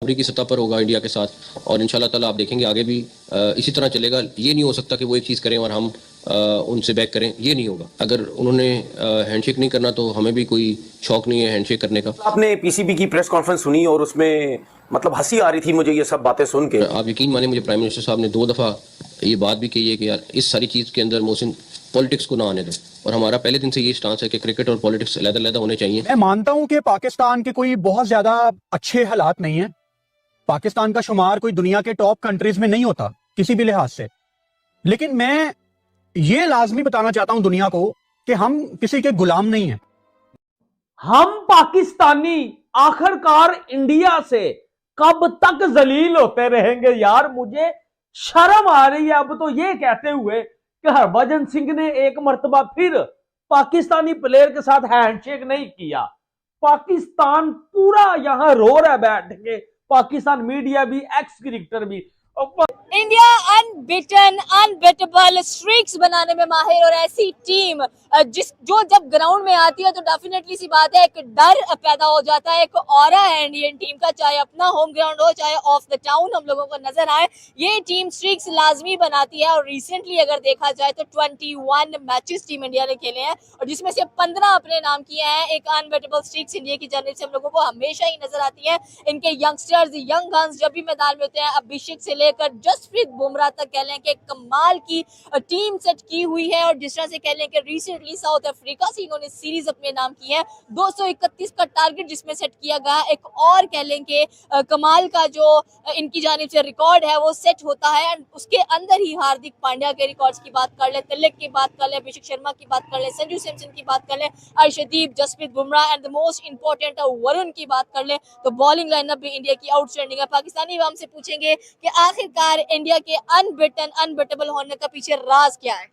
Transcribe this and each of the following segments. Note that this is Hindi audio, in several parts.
बराबरी की सतह पर होगा इंडिया के साथ, और इंशाल्लाह ताला आप देखेंगे आगे भी इसी तरह चलेगा। ये नहीं हो सकता कि वो एक चीज़ करें और हम उनसे बैक करें, ये नहीं होगा। अगर उन्होंने हैंडशेक नहीं करना तो हमें भी कोई शौक नहीं है हैंडशेक करने का। आपने पीसीबी की प्रेस कॉन्फ्रेंस सुनी और उसमें मतलब हंसी आ रही थी मुझे ये सब बातें सुन के। आप यकीन माने मुझे प्राइम मिनिस्टर साहब ने 2 दफ़ा ये बात भी कही है कि यार इस सारी चीज़ के अंदर मोहसिन पॉलिटिक्स को ना आने दें, और हमारा पहले दिन से ये स्टांस है कि क्रिकेट और पॉलिटिक्स अलग-अलग होने चाहिए। मैं मानता हूं कि पाकिस्तान के कोई बहुत ज्यादा अच्छे हालात नहीं है। पाकिस्तान का शुमार कोई दुनिया के टॉप कंट्रीज में नहीं होता किसी भी लिहाज से, लेकिन मैं ये लाजमी बताना चाहता हूं दुनिया को कि हम किसी के गुलाम नहीं हैं। हम पाकिस्तानी आखिरकार इंडिया से कब तक जलील होते रहेंगे यार। मुझे शर्म आ रही है अब तो ये कहते हुए कि हरभजन सिंह ने एक मर्तबा फिर पाकिस्तानी प्लेयर के साथ हैंडशेक नहीं किया। पाकिस्तान पूरा यहां रो रहा है बैठ के, पाकिस्तान मीडिया भी, एक्स क्रिकेटर भी। इंडिया अनबिटन अनबिटेबल स्ट्रीक्स बनाने में माहिर, और ऐसी टीम जो जब ग्राउंड में आती है तो डेफिनेटली सी बात है एक डर पैदा हो जाता है, एक ऑरा है इंडियन टीम का, चाहे अपना होम ग्राउंड हो चाहे ऑफ द टाउन हम लोगों को नजर आए, ये टीम स्ट्रीक्स लाजमी बनाती है। और रिसेंटली अगर देखा जाए तो 21 मैचेस टीम इंडिया ने खेले हैं और जिसमें से 15 अपने नाम किए हैं। एक अनबिटेबल स्ट्रीक्स इंडिया की जर्नी से हम लोगों को हमेशा ही नजर आती है। इनके यंगस्टर्स, यंग गन्स जब भी मैदान में होते हैं, अभिषेक से लेकर जसप्रीत बुमराह तक कह लें कि कमाल की टीम सेट की हुई है। और जिस तरह से कह लें कि रिसेंटली साउथ अफ्रीका से इन्होंने सीरीज अपने नाम की है, 231 का टारगेट जिसमें सेट किया गया। एक और कह लें कि कमाल का जो इनकी जानिब से रिकॉर्ड है वो सेट होता है। उसके अंदर ही हार्दिक पांड्या के रिकॉर्ड्स की बात कर ले, तिलक की बात कर ले, अभिषेक शर्मा की बात कर ले, संजू सैमसन की बात कर ले, Arshdeep, Jasprit Bumrah and the most important Varun की बात कर ले, तो बॉलिंग लाइनअप भी इंडिया की आउटस्टैंडिंग है। पाकिस्तानी हम से पूछेंगे कि आखिरकार इंडिया के अनबिटन अनबिटेबल होने का पीछे राज क्या है?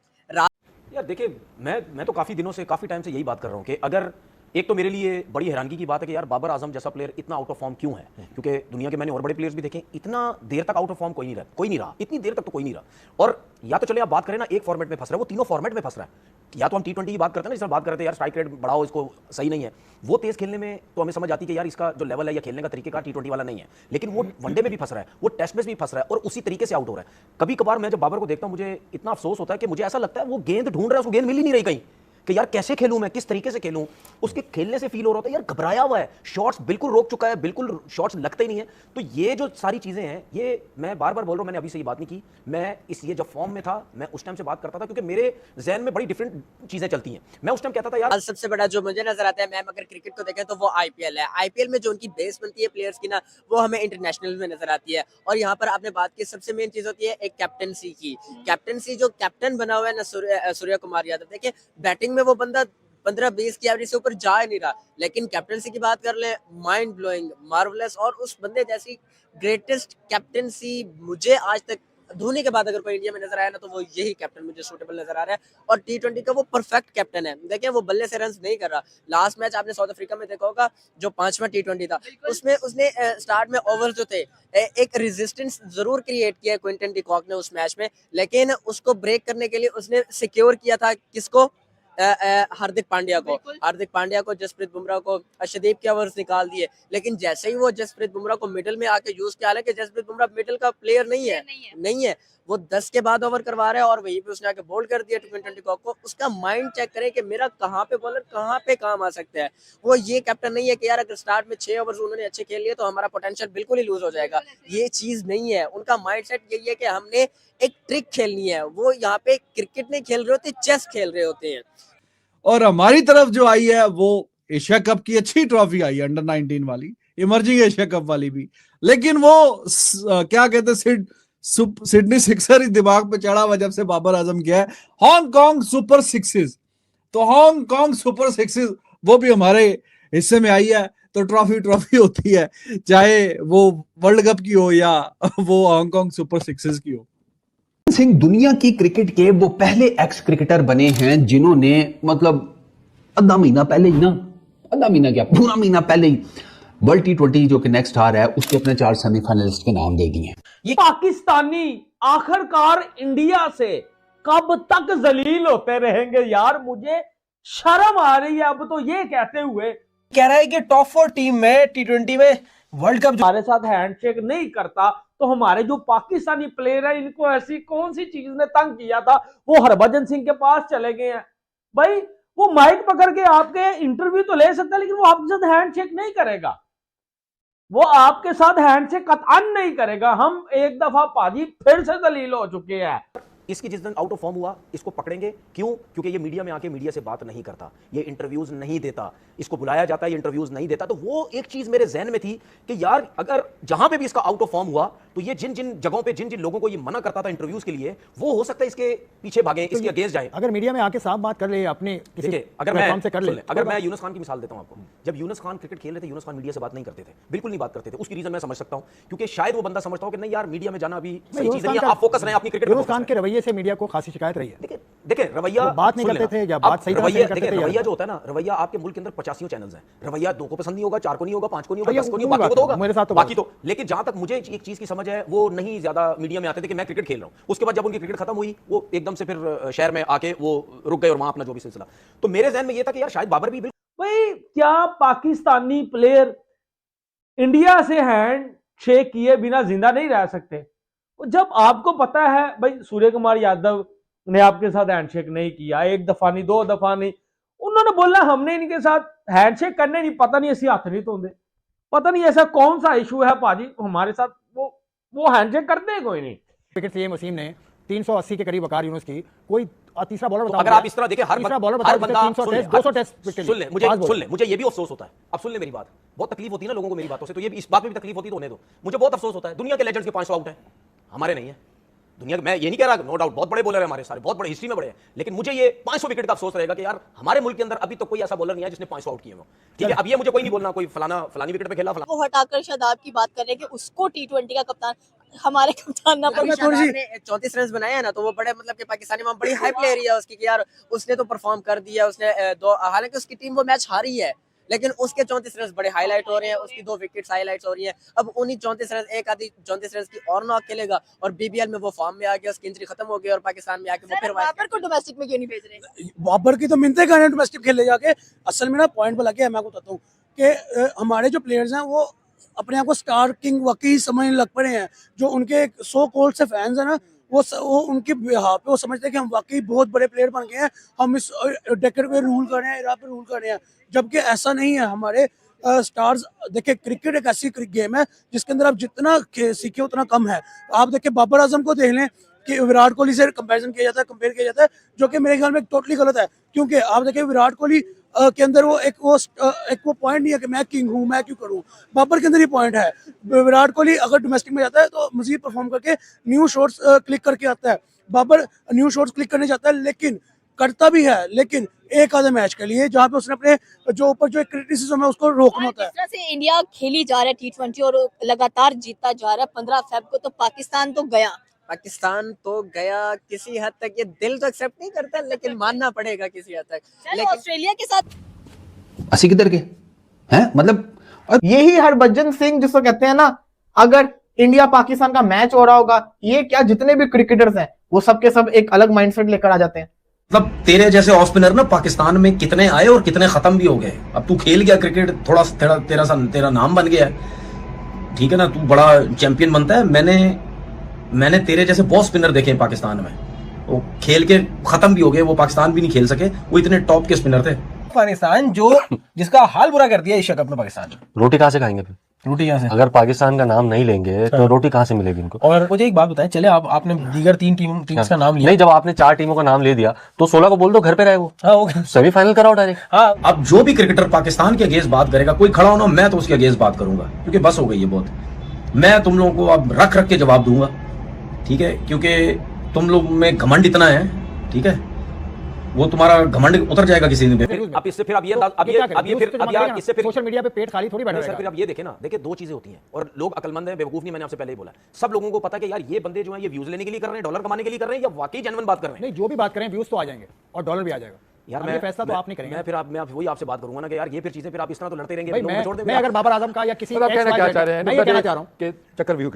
यार देखिए, मैं तो काफी दिनों से, काफी टाइम से यही बात कर रहा हूं कि अगर एक तो मेरे लिए बड़ी हैरानगी की बात है कि यार बाबर आजम जैसा प्लेयर इतना आउट ऑफ फॉर्म क्यों है, क्योंकि दुनिया के मैंने और बड़े प्लेयर्स भी देखे, इतना देर तक आउट ऑफ फॉर्म कोई नहीं रहा, इतनी देर तक तो कोई नहीं रहा। और या तो चले आप बात करें ना, एक फॉर्मेट में फंस रहा है, वो तीनों फॉर्मेट में फंस रहा है। या तो हम T20 की बात करते हैं ना, जिस बात करते हैं यार स्ट्राइक रेट बढ़ाओ, इसको सही नहीं है, वो तेज खेलने में तो हमें समझ आती है कि यार इसका जो लेवल है या खेलने का तरीके का T20 वाला नहीं है, लेकिन वो वनडे में भी फंस रहा है, वो टेस्ट में भी फंस रहा है और उसी तरीके से आउट हो रहा है। कभी कभार मैं जब बाबर को देखता हूं मुझे इतना अफसोस होता है कि मुझे ऐसा लगता है वो गेंद ढूंढ रहा है, उसको गेंद मिल ही नहीं रही कहीं, कि यार कैसे खेलूं मैं, किस तरीके से खेलूं। उसके खेलने से फील हो रहा था यार घबराया हुआ है, शॉट्स बिल्कुल रोक चुका है, बिल्कुल शॉट्स लगते ही नहीं है। तो ये जो सारी चीजें हैं, ये मैं बार बार बोल रहा हूं, मैंने अभी से ये बात नहीं की, मैं ये जब फॉर्म में था मैं उस टाइम से बात करता था, क्योंकि मेरे जहन में बड़ी डिफरेंट चीजें चलती हैं। मैं उस टाइम कहता था यार सबसे बड़ा जो मुझे नजर आता है, मैम अगर क्रिकेट को देखें तो वो आईपीएल है। आईपीएल में जो उनकी बेस बनती है प्लेयर्स की ना, वो हमें इंटरनेशनल में नजर आती है। और यहाँ पर आपने बात की, सबसे मेन चीज होती है एक कैप्टनसी की। कैप्टनसी, जो कैप्टन बना हुआ है ना सूर्य कुमार यादव, देखिए बैटिंग में वो बंदा 15-20 की एवरेज से ऊपर जा ही नहीं रहा, लेकिन कैप्टनसी की बात कर ले, माइंड ब्लोइंग, मार्वलेस। और उस बंदे जैसी ग्रेटेस्ट कैप्टनसी मुझे आज तक धोनी के बाद अगर कोई इंडिया में नजर आया ना, तो वो यही कैप्टन मुझे सूटेबल नजर आ रहा है। और T20 का वो परफेक्ट कैप्टन है। देखिए वो बल्ले से रन नहीं कर रहा। लास्ट मैच आपने साउथ अफ्रीका में देखा होगा, जो 5वां T20 था, उसमें उसने स्टार्ट में ओवर जो थे, एक रेजिस्टेंस जरूर क्रिएट किया क्विंटन डी कॉक ने उस मैच में, लेकिन उसको ब्रेक करने के लिए उसने सिक्योर किया था किसको? हार्दिक पांड्या को, जसप्रीत बुमराह को, अर्शदीप के ओवर्स निकाल दिए। लेकिन जैसे ही वो जसप्रीत बुमराह को मिडिल में आके यूज किया, हालांकि जसप्रीत बुमराह मिडिल का प्लेयर नहीं है, वो 10 के बाद ओवर करवा रहा है और वहीं पे उसने आके बोल्ड कर दिया क्विंटन डी कॉक को। उसका माइंड चेक करें कि मेरा कहाँ पे बॉलर कहाँ पे काम आ सकता है। वो ये कैप्टन नहीं है कि यार अगर स्टार्ट में 6 ओवर्स उन्होंने अच्छे खेल लिए तो हमारा पोटेंशियल बिल्कुल ही लूज हो जाएगा। ये चीज नहीं है। उनका माइंडसेट यही है कि हमने एक ट्रिक खेलनी है। वो यहाँ पे क्रिकेट नहीं खेल रहे होते, चेस खेल रहे होते हैं। और हमारी तरफ जो आई है वो एशिया कप की अच्छी ट्रॉफी आई है, अंडर 19 वाली, इमर्जिंग एशिया कप वाली भी, लेकिन वो क्या कहते हैं, सिडनी सिक्सर ही दिमाग पे चढ़ा हुआ जब से बाबर आजम गया है। हांगकांग सुपर सिक्सेस, तो हांगकांग सुपर सिक्सेस वो भी हमारे हिस्से में आई है, तो ट्रॉफी होती है, चाहे वो वर्ल्ड कप की हो या वो हांगकांग सुपर सिक्सेस की हो। सिंह दुनिया की क्रिकेट के वो पहले एक्स क्रिकेटर बने हैं जिन्होंने मतलब आधा महीना पहले ही ना, आधा महीना क्या पूरा महीना पहले ही वर्ल्ड T20 जो कि नेक्स्ट आ रहा है उसके अपने 4 सेमीफाइनलिस्ट के नाम दे दिए। ये पाकिस्तानी आखिरकार इंडिया से कब तक जलील होते रहेंगे यार। मुझे शर्म आ रही है अब तो ये कहते हुए। कह रहा है कि टॉप 4 टीम में T20 में वर्ल्ड कप हमारे साथ हैंडशेक नहीं करता तो हमारे जो पाकिस्तानी प्लेयर है इनको ऐसी कौन सी चीज ने तंग किया था वो हरभजन सिंह के पास चले गए हैं। भाई वो माइक पकड़ के आपके इंटरव्यू तो ले सकता है लेकिन वो आपके साथ हैंडशेक नहीं करेगा, वो आपके साथ हैंडशेक कतई नहीं करेगा। हम एक दफा पाजी फिर से दलील हो चुके हैं। इसकी जिस दिन आउट ऑफ फॉर्म हुआ इसको पकड़ेंगे, क्यों? क्योंकि ये मीडिया में आके मीडिया से बात नहीं करता, ये इंटरव्यूज नहीं देता, इसको बुलाया जाता है ये इंटरव्यूज नहीं देता। तो वो एक चीज मेरे जहन में थी कि यार अगर जहां पे भी इसका आउट ऑफ फॉर्म हुआ तो ये जिन जिन जगहों पे जिन जिन लोगों को ये मना करता था इंटरव्यूज के लिए वो हो सकता है इसके पीछे भागे, इसके अगेंस्ट जाए। अगर मीडिया में आके साफ बात कर ले अपने किसी अगर प्लेटफॉर्म से कर ले, अगर मैं यूनुस खान की मिसाल देता हूं आपको, जब यूनुस खान क्रिकेट खेल रहे थे यूनुस खान मीडिया से बात नहीं करते थे, बिल्कुल नहीं बात करते थे। उसकी रीजन मैं समझ सकता हूं क्योंकि शायद वो बंदा समझता हो कि नहीं यार मीडिया में जाना अभी सही चीज नहीं है, आप फोकस रहें अपनी क्रिकेट पे। यूनुस खान के रवैये से मीडिया को खासी शिकायत रही है। देखिए रवैया बात नहीं करते थे या बात सही तरह से नहीं करते थे। रवैया जो होता है ना, रवैया आपके मुल्क के अंदर 85 चैनल्स हैं, रवैया 2 को पसंद नहीं होगा, 4 को नहीं होगा, 5 को नहीं होगा, 10 को नहीं होगा, बाकी को तो होगा, मेरे साथ तो बाकी तो। लेकिन जहां तक मुझे एक चीज की समझ है वो नहीं ज्यादा मीडिया में आते थे कि मैं क्रिकेट खेल रहा हूं। उसके बाद जब उनकी क्रिकेट खत्म हुई वो एकदम से फिर शहर में आके वो रुक गए और वहां अपना जो भी सिलसिला। तो मेरे जहन में ये था कि यार शायद बाबर भी भाई क्या पाकिस्तानी प्लेयर इंडिया से हैंड शेक किए बिना जिंदा नहीं रह सकते? जब आपको पता है भाई सूर्य कुमार यादव ने आपके साथ हैंडशेक नहीं किया, 1 दफा नहीं 2 दफा नहीं, उन्होंने बोला हमने इनके साथ हैंडशेक करने नहीं, पता नहीं ऐसी हाथ नहीं धोंदे, पता नहीं ऐसा कौन सा इशू है पाजी हमारे साथ, वो हैंडशेक करते हैं कोई नहीं। विकेट सीएम वसीम ने 380 के करीब वकार यूनुस की, कोई तीसरा बॉलर बताओ। अगर आप इस तरह देखें हर बंदा 200 टेस्ट सुन ले, मुझे ये भी अफसोस होता है। अब सुन ले मेरी बात, बहुत तकलीफ होती है ना लोगों को मेरी बातों से, तो ये इस बात में भी तकलीफ होती तो होने दो। मुझे बहुत अफसोस होता है दुनिया के लेजेंड्स के 500 आउट है, हमारे नहीं है। दुनिया मैं ये नहीं कह रहा, नो डाउट बहुत बड़े बॉलर है हमारे, सारे बहुत बड़े हिस्ट्री में बड़े हैं, लेकिन मुझे ये 500 विकेट का अफसोस रहेगा कि यार हमारे मुल्क के अंदर अभी तो कोई ऐसा बॉलर नहीं है जिसने 500 आउट किए हो। ठीक है, अब ये मुझे कोई नहीं बोलना कोई फलानी विकेट पे खेला फलाना। वो हटाकर शादाब की बात कर रहे हैं कि उसको T20 का कप्तान हमारे कप्तान ना बने। शादाब ने 34 रन बनाए हैं ना, तो वो बड़े मतलब कि पाकिस्तानी में बड़ी हाई प्लेयर है उसकी कि यार उसने तो परफॉर्म कर दिया, उसने हालांकि उसकी टीम वो मैच हारी है लेकिन उसके 34 रन बड़े हाईलाइट हो रहे हैं, उसकी 2 विकेट्स हाईलाइट्स हो रही हैं। अब उन्हीं 34 रन एक आधी 34 रन की और नॉक खेलेगा और बीबीएल में वो फॉर्म में आ गया, उसकी इंजरी खत्म हो गई और पाकिस्तान में आके वो फिर बाबर को डोमेस्टिक में क्यों नहीं भेज रहे? बाबर की तो मिनते का डोमेस्टिक खेलने जाके। असल में ना पॉइंट पर लगे मैं आपको बताता हूँ कि हमारे जो प्लेयर्स हैं वो अपने आप को स्टार किंग वाकई समझने लग पड़े हैं। जो उनके 100 करोड़ से फैंस हैं ना वो उनके बिहाफ पे वो समझते हैं कि हम वाकई बहुत बड़े प्लेयर बन गए हैं, हम इस डेकेड पे रूल कर रहे हैं, इरा पे रूल कर रहे हैं, जबकि ऐसा नहीं है। हमारे स्टार्स देखिए, क्रिकेट एक ऐसी गेम है जिसके अंदर आप जितना सीखे उतना कम है। आप देखिए बाबर आजम को देख लें कि विराट कोहली से कंपैरिजन किया जाता है, कंपेयर किया जाता है, जो कि मेरे ख्याल में टोटली गलत है। क्योंकि आप देखिए विराट कोहली के अंदर वो पॉइंट नहीं है कि मैं किंग हूँ, मैं क्यों करूँ। बाबर के अंदर ही पॉइंट है। विराट कोहली अगर डोमेस्टिक में जाता है तो मजीद परफॉर्म करके न्यू शॉट्स क्लिक करके आता है। बाबर न्यू शॉट्स क्लिक करने जाता है लेकिन करता भी है, लेकिन एक आधे मैच के लिए जहाँ पे उसने अपने जो ऊपर जो क्रिटिसिज्म है उसको रोकना होता है। जिस तरह से इंडिया खेली जा रहा है T20 और लगातार जीतता जा रहा है, 15 फेब को तो पाकिस्तान तो गया किसी हद तक। ये दिल तो एक्सेप्ट नहीं करता लेकिन मानना पड़ेगा किसी हद तक। लेकिन ऑस्ट्रेलिया के साथ 80 किधर के हैं मतलब। यही हरभजन सिंह जिसको कहते हैं ना, अगर इंडिया पाकिस्तान का मैच हो रहा होगा, ये क्या जितने भी क्रिकेटर्स हैं वो सब के सब एक अलग माइंडसेट लेकर आ जाते हैं। मतलब तेरे जैसे ऑफ स्पिनर ना पाकिस्तान में कितने आए और कितने खत्म भी हो गए। अब तू खेल गया क्रिकेट, थोड़ा तेरा नाम बन गया है, ठीक है ना, तू बड़ा चैंपियन बनता है। मैंने तेरे जैसे बहुत स्पिनर देखे पाकिस्तान में, वो खेल के खत्म भी हो गए, वो पाकिस्तान भी नहीं खेल सके, वो इतने टॉप के स्पिनर थे। पाकिस्तान जिसका हाल बुरा कर दिया एशिया कप में पाकिस्तान ने। रोटी कहाँ से खाएंगे फिर? रोटी यहाँ से अगर पाकिस्तान का नाम नहीं लेंगे तो रोटी कहाँ से मिलेगी इनको? और मुझे एक बात बताएं, चले आपने दीगर 3 टीम्स का नाम लिया। नहीं, जब आपने 4 टीमों का नाम ले दिया तो 16 को बोल दो घर पे रहे वो। हाँ, सेमीफाइनल कराओ डायरेक्ट। हाँ, अब जो भी क्रिकेटर पाकिस्तान के अगेंस्ट बात करेगा, कोई खड़ा होना, मैं तो उसके अगेंस्ट बात करूंगा, क्योंकि बस हो गई है बहुत। मैं तुम लोगों को अब रख के जवाब दूंगा, ठीक है, क्योंकि तुम लोग में घमंड इतना है, ठीक है, वो तुम्हारा घमंड उतर जाएगा किसी दिन। अब इससे फिर इससे फिर सोशल मीडिया पे पेट खाली थोड़ी बैठा सर। फिर अब ये देखें ना, देखिए 2 चीजें होती हैं और लोग अकलमंद हैं, बेवकूफ नहीं, मैंने आपसे पहले ही बोला। सब लोगों को पता है कि यार ये बंदे जो हैं ये व्यूज लेने के लिए कर रहे हैं, डॉलर कमाने के लिए कर रहे हैं, या वाकई जेन्युइन बात कर रहे हैं। नहीं, जो भी बात करें व्यूज तो आ जाएंगे और डॉलर भी आ जाएगा। यार अब ये फैसला तो आप नहीं करेंगे। मैं वही आपसे बात करूंगा ना कि यार ये फिर चीजें फिर आप इस तरह तो लड़ते रहेंगे, भाई लोगों को छोड़ देंगे। मैं अगर बाबर आजम का या किसी आप कहना क्या चाह रहे हैं? मैं ये कहना चाह रहा हूँ कि चक्कर व्यूज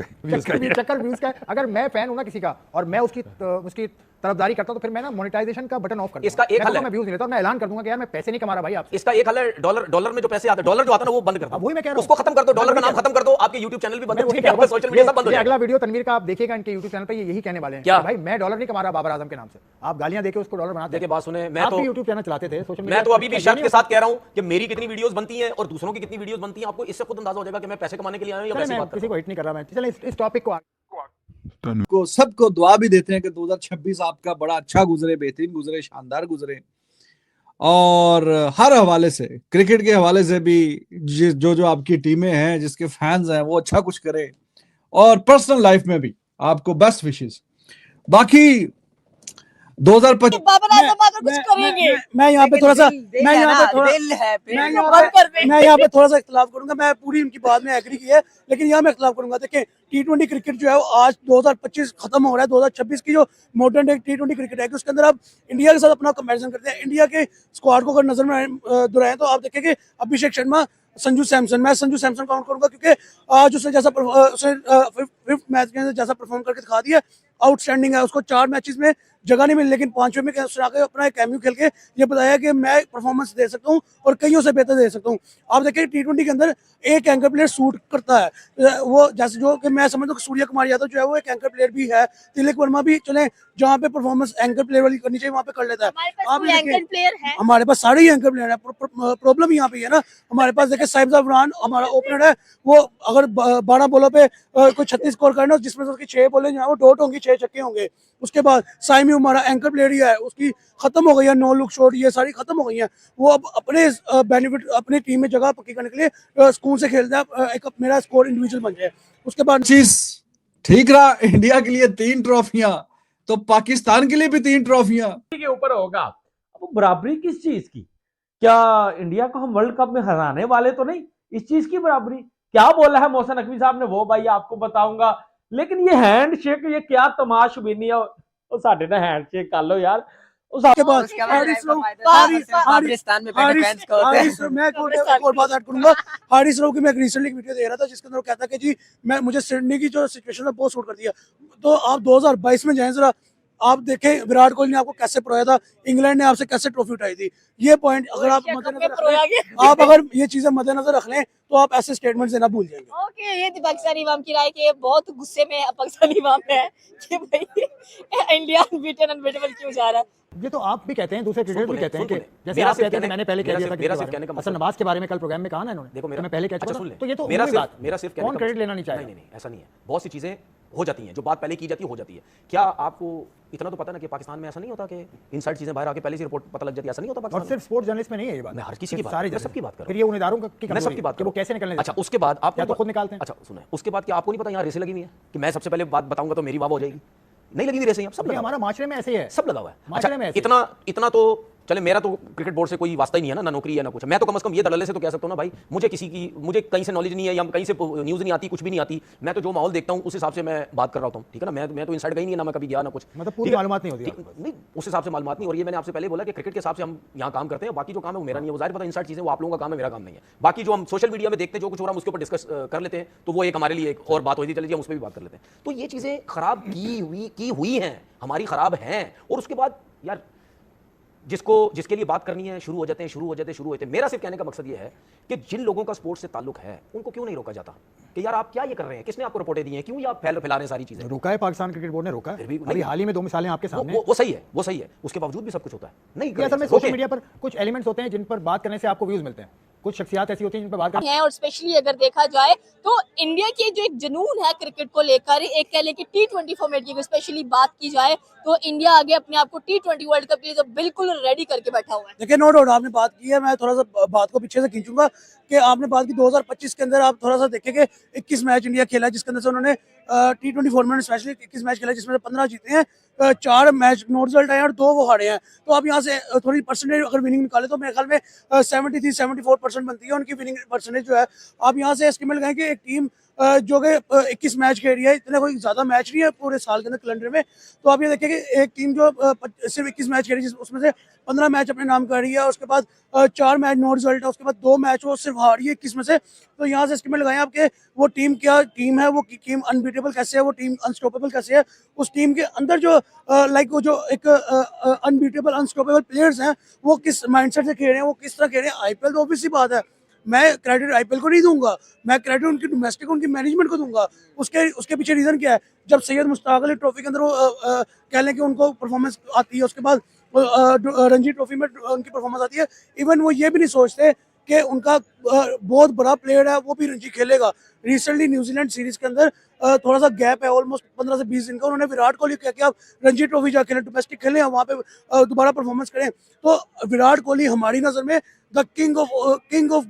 चक्कर व्यूज का, अगर मैं फैन हूं ना किसी का और मैं उसकी तरफदारी करता हूं तो फिर मैं ना मोनेटाइजेशन का बटन ऑफ कर दूंगा। इसका एक हल है, मैं व्यूज नहीं लेता और मैं ऐलान कर दूंगा कि यार मैं पैसे नहीं कमा रहा भाई आपसे। इसका एक हल है, डॉलर में जो पैसे आते हैं, डॉलर जो आता है ना वो बंद कर दो। वही मैं कह रहा हूं, उसको खत्म कर दो, डॉलर का नाम खत्म कर दो, आपके YouTube चैनल भी बंद हो जाएंगे, आपका सोशल मीडिया सब बंद हो ये जाएगा। अगला वीडियो तनवीर का आप देखिएगा इनके YouTube चैनल पे, ये यही कहने वाले हैं क्या? कि भाई मैं डॉलर नहीं कमा रहा बाबर आजम के नाम से, आप गालियां देके उसको डॉलर बनाते हैं। देखिए बात सुने, मैं आप तो भी YouTube चैनल चलाते थे, सोशल मैं तो अभी भी शर्त के साथ कह रहा हूं कि मेरी कितनी वीडियोस बनती हैं और दूसरों की कितनी वीडियोस बनती हैं, आपको इससे खुद अंदाजा हो जाएगा कि मैं पैसे कमाने के लिए आया हूं या पैसे बात कर किसी को हिट नहीं कर रहा मैं। चलें इस टॉपिक को सबको दुआ भी देते हैं कि 2026 आपका बड़ा अच्छा गुजरे, बेहतरीन गुजरे, शानदार गुजरे। और हर हवाले से, क्रिकेट के हवाले से भी जो आपकी टीमें हैं, जिसके फैंस हैं, वो अच्छा कुछ करे, और पर्सनल लाइफ में भी आपको बेस्ट विशेस। बाकी 2025 बाबर आजम अगर कुछ करेंगे, मैं यहाँ पे थोड़ा सा मैं यहाँ पे थोड़ा सा इख्तिलाफ करूंगा। मैं पूरी इनकी बात में एग्री की है, लेकिन यहाँ मैं इख्तिलाफ करूंगा। देखिए T20 क्रिकेट जो है वो आज 2025 खत्म हो रहा है, 2026 की जो मॉडर्न डे T20 क्रिकेट है कि उसके अंदर आप इंडिया के साथ अपना कंपैरिजन करते हैं। इंडिया के स्क्वाड को अगर नजर में दोहराएं तो आप देखेंगे अभिषेक शर्मा, संजू सैमसन, मैं संजू सैमसन काउंट करूंगा क्योंकि आज उसने जैसा फिफ्थ मैच के अंदर जैसा परफॉर्म करके दिखा दिया, आउटस्टैंडिंग है। उसको 4 मैचेस में जगह नहीं मिली, लेकिन 5वें में उसने आके अपना एक कैमियो खेल के ये बताया कि मैं परफॉर्मेंस दे सकता हूँ और कईयों से बेहतर दे सकता हूँ। आप देखिए T20 के अंदर एक एंकर प्लेयर सूट करता है, वो जैसे जो कि मैं समझता हूँ कि सूर्य कुमार यादव जो है वो एक एंकर प्लेयर भी है, तिलक वर्मा भी चले जहाँ पे परफॉर्मेंस एंकर प्लेयर वाली करनी चाहिए वहाँ पे कर लेता है। आप एंकर प्लेयर है, हमारे पास सारे ही एंकर प्लेयर है। प्रॉब्लम यहाँ पे है ना, हमारे पास देखिए साहिबजाद इमरान हमारा ओपनर है, वो अगर 12 बॉलों पे कोई 36 स्कोर करना, जिसमें से उसकी 6 बॉलें जो है वो डॉट होंगी, 6 छक्के होंगे। उसके बाद साइमी हमारा एंकर प्लेयर ही है, उसकी खत्म हो गई है, नो लुक शॉट ये सारी खत्म हो गई है। वो अब अपने बेनिफिट अपनी टीम में जगह पक्की करने के लिए स्कूल से खेलता है, एक मेरा स्कोर इंडिविजुअल बन जाए। उसके बाद चीज ठीक रहा, इंडिया के लिए 3 ट्रॉफियां, तो पाकिस्तान के लिए भी 3 ट्रॉफियां के ऊपर होगा। अब बराबरी किस चीज की? क्या इंडिया को हम वर्ल्ड कप में हराने वाले तो नहीं? इस चीज की बराबरी क्या बोला है मोहसिन नकवी साहब ने, वो भाई आपको बताऊंगा। लेकिन ये हैंडशेक, ये क्या तमाशबीनी है। साडे ना हैंडशेक कर लो यार। उसके बाद हारिस राव की मैं एक रिसेंटली वीडियो दे रहा था जिसके अंदर वो कहता कि जी मैं मुझे सिडनी की जो सिचुएशन है बहुत सूट कर दिया। तो आप 2022 में जाएं जरा, आप देखें विराट कोहली ने आपको कैसे परोया था, इंग्लैंड ने आपसे कैसे ट्रॉफी उठाई थी। ये पॉइंट अगर आप आप अगर ये चीजें मद्देनजर रख लें तो आप ऐसे स्टेटमेंट देना भूल जाएंगे। ओके, ये थी पाकिस्तानी इमाम की राय के बहुत गुस्से में पाकिस्तानी इमाम है कि भाई इंडिया अनबीटेबल क्यों जा रहा है। ये तो आप भी कहते हैं, दूसरे क्रिकेटर भी कहते हैं कि जैसे आप कहते हैं, मैंने पहले कह दिया था हसन नवाज के बारे में कल प्रोग्राम में कहा ना इन्होंने, देखो मैं पहले कह चुका हूं। तो ये तो मेरा सिर्फ कौन क्रेडिट लेना नहीं चाहेगा? नहीं, ऐसा नहीं है। बहुत सी चीजें हो जाती हैं, जो बात पहले की जाती है हो जाती है। क्या आपको इतना तो पता ना कि पाकिस्तान में ऐसा नहीं होता कि इनसाइड चीजें बाहर आके पहले से रिपोर्ट पता लग जाती है? ऐसा नहीं होता पाकिस्तान और सिर्फ स्पोर्ट्स जर्नलिस्ट में नहीं है ये बात, मैं हर किसी की बात, सारी मैं सबकी बात कर रहा हूं। फिर ये उन इदारों की मैं सबकी बात कि वो कैसे निकलने। अच्छा, उसके बाद आप तो खुद निकालते हैं। अच्छा सुने, उसके बाद क्या आपको नहीं पता यहाँ रेसें लगी हुई है कि मैं सबसे पहले बात बताऊंगा तो मेरी वाह हो जाएगी? नहीं लगी हुई रेसें, सब लगा, हमारा माशरे में ऐसे ही है, सब लगा हुआ है। माशरे में इतना तो चले, मेरा तो क्रिकेट बोर्ड से कोई वास्ता ही नहीं है ना, ना नौकरी है ना कुछ। मैं तो कम से कम ये दलाले से तो कह सकता हूँ ना भाई, मुझे कहीं से नॉलेज नहीं है या कहीं से न्यूज़ नहीं आती, कुछ भी नहीं आती। मैं तो जो माहौल देखता हूँ उस हिसाब से मैं बात कर रहा हूँ, ठीक है ना। मैं तो इनसाइड गई नहीं है ना, मैं कभी गया ना कुछ, मतलब पूरी मालूमात नहीं होती नहीं, उस हिसाब से मालूमात नहीं हो रही है। मैंने आपसे पहले बोला कि क्रिकेट के हिसाब से हम यहाँ काम करते हैं, बाकी जो काम है वो मेरा नहीं है, वो जाहिर पता इनसाइड चीज़ें वो आप लोगों का काम है, मेरा काम नहीं है। बाकी जो हम सोशल मीडिया में देखते हैं, जो कुछ हो रहा है उसके ऊपर डिस्कस कर लेते हैं, तो वो एक हमारे लिए एक और बात होती चली, हम उस पर भी बात कर लेते हैं। तो ये चीज़ें खराब की हुई हैं, हमारी खराब हैं। और उसके बाद यार जिसके लिए बात करनी है शुरू हो जाते हैं। मेरा सिर्फ कहने का मकसद ये है कि जिन लोगों का स्पोर्ट्स से ताल्लुक है उनको क्यों नहीं रोका जाता कि यार आप क्या ये कर रहे हैं, किसने आपको रिपोर्टें दी हैं, क्यों ये आप फैला रहे हैं सारी चीजें? रोका है पाकिस्तान क्रिकेट बोर्ड ने, रोका है अभी हाल ही में 2 मिसालें आपके सामने। वो सही है, उसके बावजूद भी सब कुछ होता है। नहीं, असल में सोशल मीडिया पर कुछ एलिमेंट्स होते हैं जिन पर बात करने से आपको व्यूज मिलते हैं, कुछ शख्सियात ऐसी होती हैं जिन पर बात करते हैं। और स्पेशली अगर देखा जाए तो इंडिया की जो एक जुनून है क्रिकेट को लेकर, एक कह ले कि T20 फॉर्मेट की स्पेशली बात की जाए तो इंडिया आगे अपने आप को T20 वर्ल्ड कप के लिए तो बिल्कुल रेडी करके बैठा हुआ है। देखिए नो डाउट आपने बात की है, मैं थोड़ा सा बात को पीछे से खींचूंगा कि आपने बात की 2025 के अंदर, आप थोड़ा सा देखेंगे 21 मैच इंडिया खेला है, जिसके अंदर से उन्होंने T20 फॉर्मेट स्पेशली 21 मैच खेला, जिसमें 15 जीते हैं, 4 मैच नो रिजल्ट आए और 2 वो हारे हैं। तो आप यहाँ से थोड़ी परसेंटेज अगर विनिंग निकाले तो मेरे ख्याल में 73-74% बनती है उनकी विनिंग परसेंटेज जो है। आप यहाँ से एस्टिमेट लगाएं कि एक टीम जो कि 21 मैच खेल रही है, इतने कोई ज़्यादा मैच नहीं है पूरे साल के अंदर कैलेंडर में। तो आप ये देखिए कि एक टीम जो सिर्फ 21 मैच खेल रही है, उसमें से 15 मैच अपने नाम कर रही है, उसके बाद 4 मैच नो रिजल्ट है, उसके बाद 2 मैच वो सिर्फ हार रही है 21 में से। तो यहाँ से एस्टिमेट लगाएं आप कि वो टीम क्या टीम है, वो टीम अनबीटेबल कैसे है, वो टीम अनस्टॉपेबल कैसे है। उस टीम के अंदर जो लाइक वो जो एक अनबीटेबल अनस्टॉपेबल प्लेयर्स हैं, वो किस माइंडसेट से खेल रहे हैं, वो किस तरह खेल रहे हैं। आईपीएल तो ऑब्वियस सी बात है, मैं क्रेडिट आईपीएल को नहीं दूंगा, मैं क्रेडिट उनकी डोमेस्टिक उनकी मैनेजमेंट को दूंगा। उसके पीछे रीजन क्या है? जब सैयद मुश्ताक अली ट्रॉफी के अंदर वो कह लें कि उनको परफॉर्मेंस आती है, उसके बाद रणजी ट्रॉफी में उनकी परफॉर्मेंस आती है, इवन वो ये भी नहीं सोचते कि उनका बहुत बड़ा प्लेयर है वो भी रणजी खेलेगा। रिसेंटली न्यूजीलैंड सीरीज के अंदर थोड़ा सा गैप है, ऑलमोस्ट 15 से 20 दिन का, उन्होंने विराट कोहली कहा कि आप रणजी ट्रॉफी जा खेलें, डोमेस्टिक खेलें, वहाँ पे दोबारा परफॉर्मेंस करें। तो विराट कोहली हमारी नज़र में द किंग ऑफ